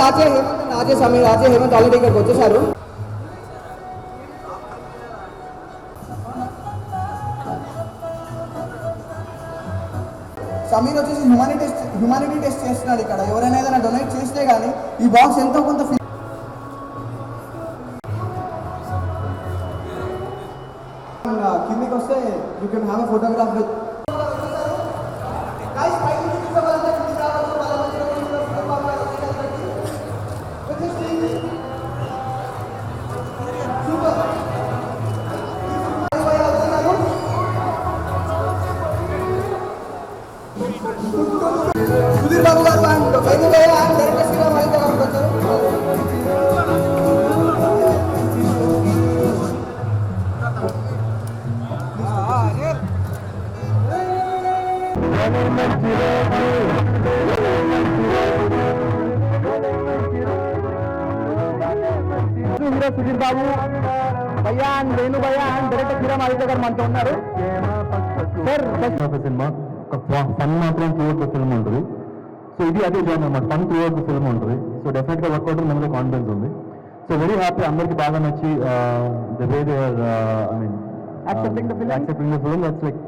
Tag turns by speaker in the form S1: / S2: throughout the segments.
S1: రాజే సమీర్, రాజే Hemant already ఇక్కడికి వచ్చేసారు. సమీర్ వచ్చేసి హ్యూమానిటీ టెస్ట్ చేస్తున్నాడు ఇక్కడ. ఎవరైనా ఏదైనా డొనేట్ చేస్తే కానీ ఈ బాక్స్ ఎంతో కొంత కిందికి వస్తే you can have a photograph with Sudheer Babu గారు and Vaidyulayya and director Sriram అయితే గారికి వచ్చారు. సుధీర్ బాబు భయ్య అండ్ వేణు భయ్య అండ్ డైరెక్టర్ శ్రీరామ్ అయితే గారు మనతో ఉన్నారు.
S2: సార్ సినిమా ఫన్ మాత్రం త్రూఅవుట్ ద ఫిల్మ్ ఉంటుంది. సో ఇది అదే జాన్ అన్నమాట, ఫన్ త్రూఅవుట్ ద ఫిల్మ్ ఉంటుంది. సో డెఫినెట్గా వర్కౌట్ మన మీద కాన్ఫిడెన్స్ ఉంది. సో వెరీ హ్యాపీ, అందరికి బాగా నచ్చి the way they are I mean accepting the film. That's like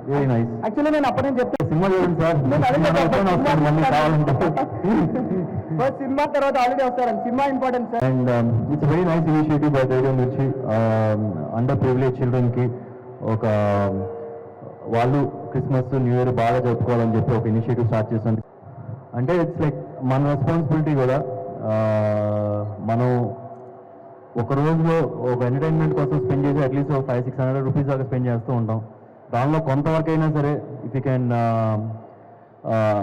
S2: very nice.
S1: Actually నేను అప్పటి నుంచి చెప్తాను
S2: సినిమా చూడండి సార్,
S1: బట్ సినిమా తర్వాత ఆల్రెడీ వస్తారండి. Cinema important sir.
S2: And it's very nice initiative by Radio Mirchi. Under privilege చిల్డ్రన్కి ఒక వాళ్ళు క్రిస్మస్ న్యూ ఇయర్ బాగా జరుపుకోవాలని చెప్పి ఒక ఇనిషియేటివ్ స్టార్ట్ చేశాను. అంటే ఇట్స్ లైక్ మన రెస్పాన్సిబిలిటీ కూడా. మనం ఒక రోజులో ఒక ఎంటర్టైన్మెంట్ కోసం స్పెండ్ చేసి అట్లీస్ట్ 500-600 రూపీస్ దాకా స్పెండ్ చేస్తూ ఉంటాం. దానిలో కొంతవరకు అయినా సరే if you can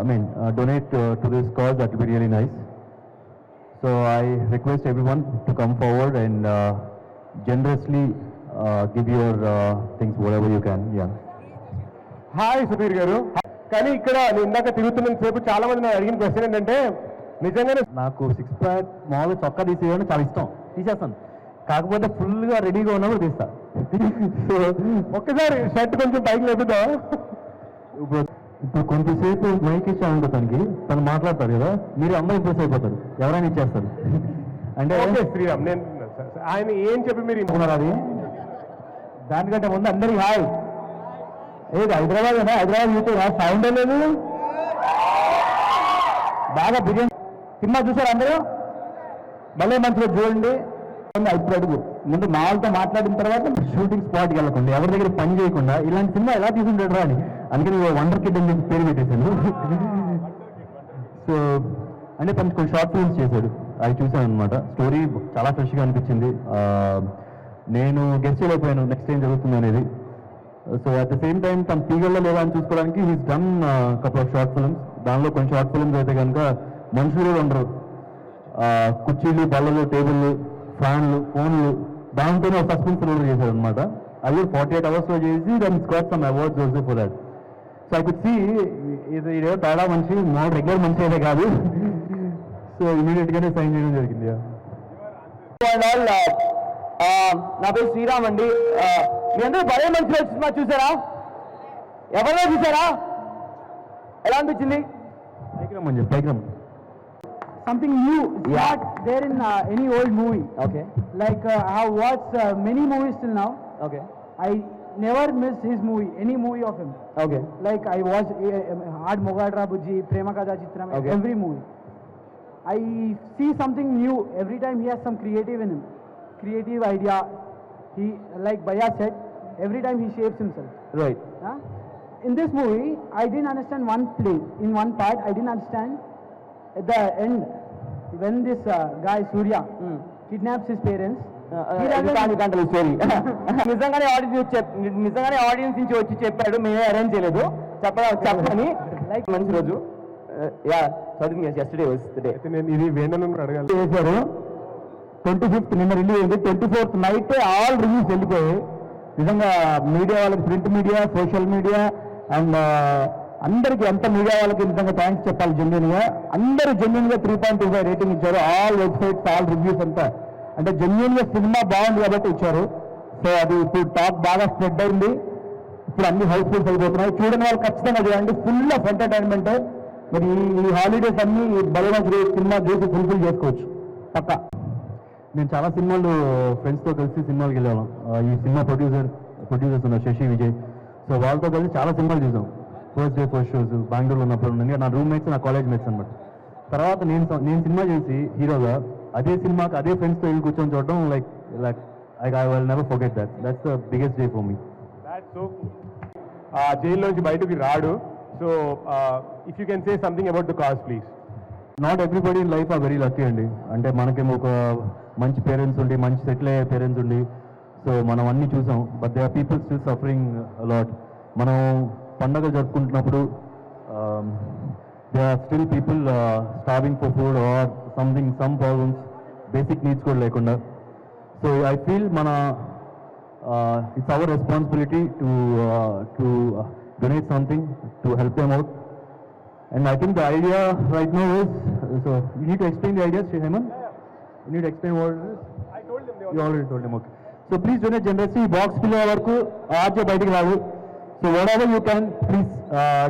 S2: I mean donate to this cause, that will be really nice. So I request everyone to come forward and generously give your things what ever you can. Yeah.
S3: Hi Sudheer గారు. కానీ ఇక్కడ నేను ఇందాక తిరుగుతున్న సేపు చాలా మంది నాకు అడిగిన క్వశ్చన్ ఏంటంటే, నిజంగానే
S2: నాకు 6 ప్యాక్ మామూలుగా చొక్కా తీసేయడం చాలా ఇష్టం, తీసేస్తాను. కాకపోతే ఫుల్గా రెడీగా ఉన్నప్పుడు తీస్తా.
S3: సో ఒక్కసారి షర్ట్ కొంచెం పైకి లేపుదా.
S2: ఇప్పుడు కొంతసేపు మైక్ ఇచ్చామంటే తనకి, తను మాట్లాడతారు కదా, మీరు అమ్మాయి ఇంప్రెస్ అయిపోతారు, ఎవరైనా ఇచ్చేస్తారు. అంటే
S3: శ్రీరామ్, నేను ఆయన ఏం చెప్పి మీరు
S2: అనుకున్నారు అది. దానికంటే ముందు అందరికి హాయ్. ఏది హైదరాబాద్ అనే హైదరాబాద్ యూట్యూబ్ సౌండ్ లేదు. బాగా బిర్యానీ సినిమా చూసారు అందరూ, భలే మంచిగా చూడండి. ఇప్పుడు అడుగు ముందు మా వాళ్ళతో మాట్లాడిన తర్వాత షూటింగ్ స్పాట్కి వెళ్ళకుండా, ఎవరి దగ్గర పని చేయకుండా ఇలాంటి సినిమా ఎలా తీసుకుంటాడు అని, అందుకని వండర్ కిడ్ అని చెప్పి పేరు పెట్టేశాను. సో అంటే తను కొన్ని షార్ట్ ఫిల్మ్స్ చేశాడు, అవి చూశాను అనమాట. స్టోరీ చాలా ఫ్రెష్గా అనిపించింది. నేను గెస్ట్ చేయలేకపోయాను నెక్స్ట్ ఏం జరుగుతుంది అనేది. So at the same time తన తీగల్లో లేదా అని చూసుకోవడానికి he's done couple of short films. దానిలో కొన్ని షార్ట్ ఫిల్మ్స్ అయితే కనుక మనుషులు కూడా ఉండరు, కుర్చీలు, బల్లలు, టేబుల్లు, ఫ్యాన్లు, ఫోన్లు, దాంతోనే ఒక సస్పెన్స్ రోల్ చేశారు అనమాట. అది 48 అవర్స్లో చేసి దాన్ని squat some awards also for that. So I could see ఇదేదో తేడా మనిషి, మా రెగ్యులర్ మనిషి అయితే కాదు. సో ఇమీడియట్గానే సైన్ చేయడం జరిగింది.
S1: నా పేరు శ్రీరామ్ అండి. మీ అందరూ భలే మంచి సినిమా చూసారా? ఎవరో చూసారా? ఎలా అనిపించింది?
S2: పైకి అని చెప్పి పైకి
S1: Something new. It's not there in any old movie.
S2: Okay.
S1: Like I have watched many movies till now.
S2: Okay.
S1: I never miss his movie, any movie of him.
S2: Okay.
S1: Like I watched Aad Mogadra Bujji, Prema Kada Chitram,
S2: okay.
S1: Every movie. I see something new every time. He has some creative in him, creative idea. He, like Bhaiya said, every time he shapes himself.
S2: Right.
S1: In this movie, I didn't understand one place. In one part, I didn't understand. At the end, when this guy Surya kidnaps his parents,
S2: నిజంగానే audience నుంచి వచ్చి చెప్పాడు, మేమే arrange చేయలేదు చెప్పని. Like మంచి రోజు
S3: ఇది వేణను అడగాలి
S2: చేశారు. 25th నిన్న రిలీజ్ అయింది. 24th నైట్ ఆల్ రివ్యూస్ వెళ్ళిపోయాయి. నిజంగా మీడియా వాళ్ళకి, print media, social media and అందరికి, ఎంత మీడియా వాళ్ళకి నిజంగా థ్యాంక్స్ చెప్పాలి. జెన్యున్గా అందరూ జెన్యున్గా 3.25 రేటింగ్ ఇచ్చారు. ఆల్ వెబ్సైట్స్, ఆల్ రివ్యూస్ అంతా. అంటే జెన్యున్గా సినిమా బాగుంది కాబట్టి ఇచ్చారు. సో అది ఇప్పుడు టాక్ బాగా స్ప్రెడ్ అయింది. ఇప్పుడు అన్ని హౌస్ఫుల్స్ అయిపోతున్నాయి. చూడని వాళ్ళు ఖచ్చితంగా చూడండి. Full of entertainment. మరి ఈ హాలిడేస్ అన్ని బలవంతుడు సినిమా చూసి ఫుల్ఫిల్ చేసుకోవచ్చు పక్క. నేను చాలా సినిమాలు ఫ్రెండ్స్తో కలిసి సినిమాలకు వెళ్ళాను. ఈ సినిమా ప్రొడ్యూసర్స్ ఉన్నారు శశి విజయ్. సో వాళ్ళతో కలిసి చాలా సినిమాలు చూసాం. ఫస్ట్ డే ఫస్ట్ షోస్ బెంగళూరులో ఉన్నప్పుడు ఉండండి. నా రూమ్మేట్స్ నా కాలేజ్ మేట్స్ అనమాట. తర్వాత నేను సినిమా చేసి హీరోగా అదే సినిమాకి అదే ఫ్రెండ్స్తో వెళ్ళి కూర్చొని చూడడం like I will never forget that. That's the biggest day for me.
S3: That's so జైల్లోంచి బయటకి రాడు. So if you can say something about the cause please.
S2: Not everybody in life are very lucky అండి. అంటే మనకేమో ఒక మంచి parents ఉండి మంచి సెటిల్ అయ్యే పేరెంట్స్ ఉండి సో మనం అన్నీ చూసాం. But they are people still suffering a lot. మనం పండగలు జరుపుకుంటున్నప్పుడు they are still people starving for food or some problems basic needs కూడా లేకుండా. సో ఐ ఫీల్ మన it's our responsibility to donate something to help them out. And I think the idea right now is, so you need to explain the idea, Shri Hemant? You need to explain what it is?
S3: I told them.
S2: You already told him, okay. So please donate generously. Box fill వరకు RJ బయటికి రాదు. So whatever you can, please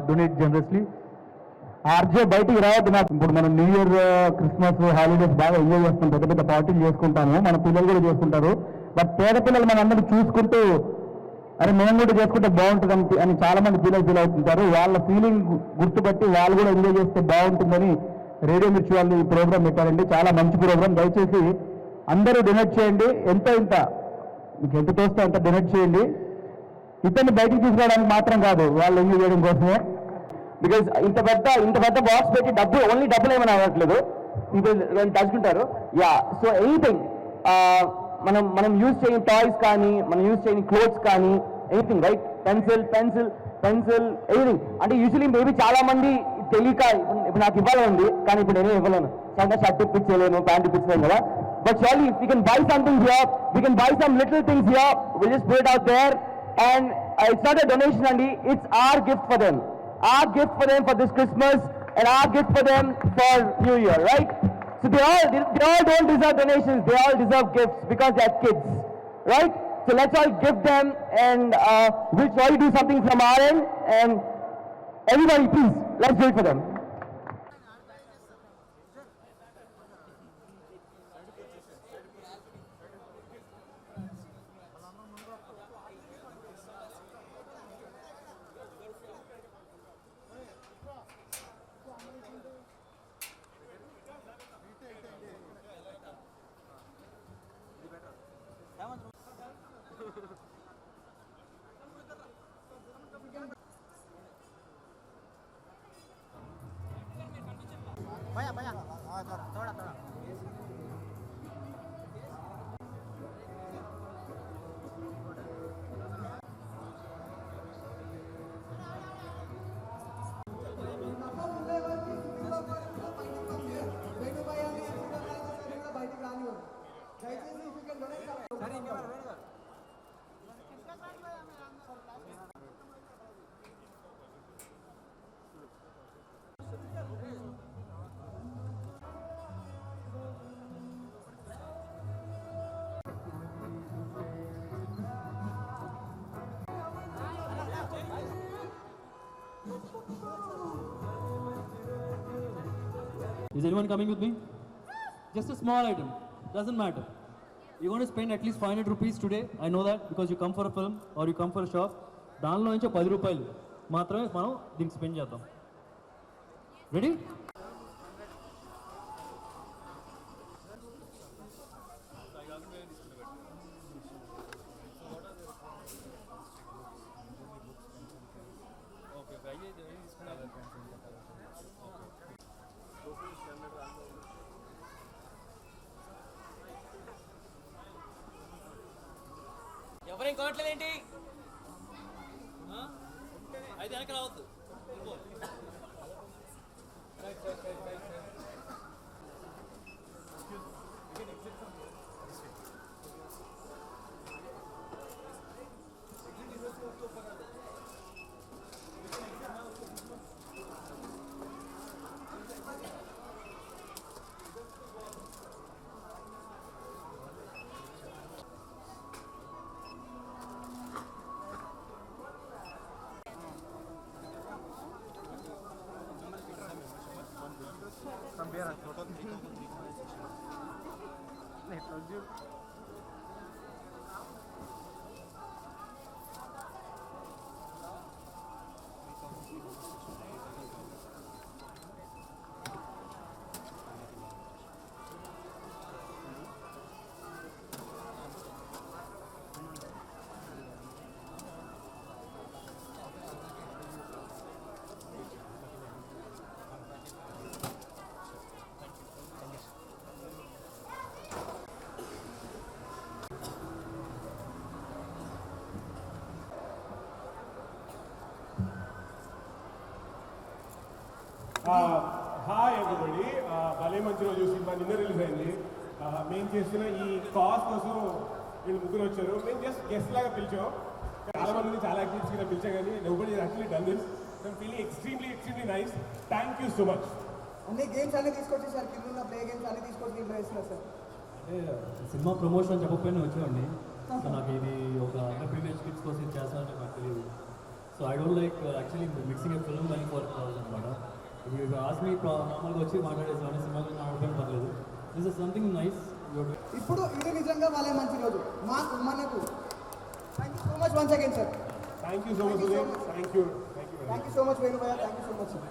S2: donate generously. RJ బయటికి రావద్దు. నాకు ఇప్పుడు మనం new year Christmas holidays బాగా enjoy చేస్తాం, పెద్ద పెద్ద పార్టీలు చేసుకుంటాము, మన పిల్లలు కూడా చేసుకుంటారు. బట్ పేద పిల్లలు మన అందరూ చూసుకుంటూ అరే మేము కూడా చేసుకుంటే బాగుంటుంది అని చాలా మంది పిల్లలు ఫీల్ అవుతుంటారు. వాళ్ళ ఫీలింగ్ గుర్తుపట్టి వాళ్ళు కూడా ఎంజాయ్ చేస్తే బాగుంటుందని రేడియో మిర్చి వాళ్ళు ఈ ప్రోగ్రామ్ పెట్టారండి. చాలా మంచి ప్రోగ్రామ్. దయచేసి అందరూ డొనేట్ చేయండి. ఇంత మీకు ఎంత తోస్తే అంత డొనేట్ చేయండి. ఇతన్ని బయటికి తీసుకురావడానికి మాత్రం కాదు, వాళ్ళు ఎంజాయ్ చేయడం కోసమే. బికాజ్ ఇంత పెద్ద బాక్స్ పెట్టి ఓన్లీ డబ్బులు ఏమైనా అవ్వట్లేదు, people తలుచుకుంటారు. యా, సో ఎనీథింగ్ మనం యూజ్ చేయని టాయ్స్ కానీ, మనం యూజ్ చేయని క్లోత్స్ కానీ, ఎనీథింగ్ రైట్, పెన్సిల్ ఎనీథింగ్. అంటే యూజువలీ మేబీ చాలా మంది తెలియక ఇప్పుడు నాకు ఇవ్వాలని ఉంది, కానీ ఇప్పుడు నేనే ఇవ్వలేను. సడన్గా షర్ట్ ఇప్పించలేను, ప్యాంట్ ఇప్పించలేను కదా. But surely we can buy something here, we can buy some little things here, will just put it out there. And it's not a donation అండి, it's our gift for them. Our gift for them for this Christmas and our gift for them for New Year, right? So they all don't deserve donations, they all deserve gifts because they are kids, right? So let's all give them, and we'll try to do something from our end, and everybody please, let's do it for them.
S4: Is anyone coming with me? Just a small item, doesn't matter. You're going to spend at least 500 rupees today. I know that because you come for a film or you come for a shop. దానిలో నుంచి 10 రూపాయలు మాత్రమే మనం దీనికి spend చేద్దాం. Ready?
S5: ఎవరేం కావట్లేదేంటి? అయితే వెనక రావద్దు.
S3: హాయ్ ఎవ్రీబడి, భలే మంచి రోజు సినిమా నిన్న రిలీజ్ అయింది. మేము చేస్తున్న ఈ కాస్ కోసం వీళ్ళు ముగ్గురు వచ్చారు. మేము జస్ట్ గెస్ట్ లాగా పిలిచాం. చాలా మందిని చాలా యాక్టివిటీస్గా పిలిచాం కానీ nobody actually done this. I'm feeling extremely nice. Thank you so much.
S6: అన్ని గేమ్స్ అన్ని తీసుకొచ్చి సార్, కింద ఉన్న ప్లే గేమ్స్ అన్ని తీసుకొచ్చి దీంట్లో వేస్తున్నారు సార్.
S4: అంటే సినిమా ప్రమోషన్ చెప్పకపోయినా వచ్చేవాడిని. సో నాకు ఇది ఒక అండర్ ప్రీమియర్ కిడ్స్ కోసం ఇది చేస్తానంటే నాకు తెలియదు. So I don't like actually mixing a film అని ఫర్ అనమాట. ఇది ఆస్మి నార్మల్గా వచ్చి మాట్లాడేసామని సినిమాలో ఆడడం పర్లేదు. This is something nice.
S6: ఇప్పుడు ఇది నిజంగా వాళ్ళే మంచి రోజు మనకు. Thank you so much once again sir.
S3: Thank you so much. Thank you
S6: so much Venu bhaiya, thank you so much sir.